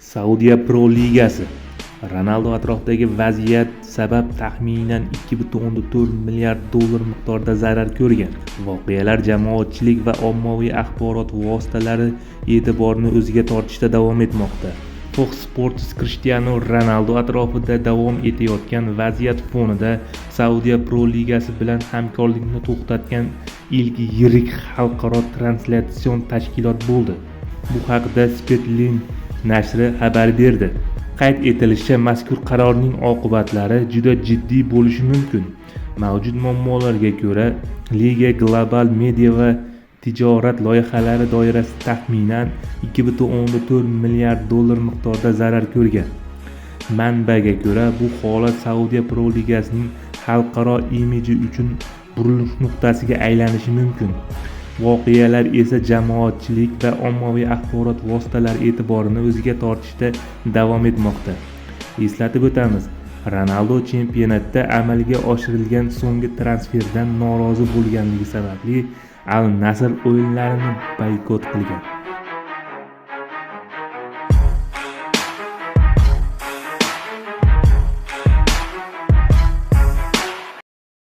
Saudiya Pro Ligasi. Ronaldo atrofidagi vaziyat sabab taxminan 2,4 milliard dollar miqdorida zarar ko'rgan. Voqealar jamoatchilik va ommaviy axborot vositalari e'tiborini o'ziga tortishda davom etmoqda. Fox Sports Cristiano Ronaldo atrofida davom etayotgan vaziyat fonida Saudiya Pro Ligasi bilan hamkorlikni to'xtatgan ilk yirik xalqaro translyatsiyon tashkilot bo'ldi. Bu haqda Sputnik nashri xabar berdi. Qayd etilishicha, mazkur qarorning oqibatlari juda jiddiy bo'lishi mumkin. Mavjud muammolarga ko'ra, liga global media va tijorat loyihalari doirasida taxminan 2,4 milliard dollar miqdorida zarar ko'rgan. Manbaga ko'ra, bu holat Saudiya Pro Ligasining xalqaro imiji uchun burilish nuqtasiga aylanishi mumkin. Voqealar esa jamoatchilik va ommaviy axborot vositalari e'tiborini o'ziga tortishda davom etmoqda. Eslatib o'tamiz, Ronaldo chempionatda amalga oshirilgan so'nggi transferdan norozi bo'lganligi sababli Al Nassr o'yinlarini boykot qilgan.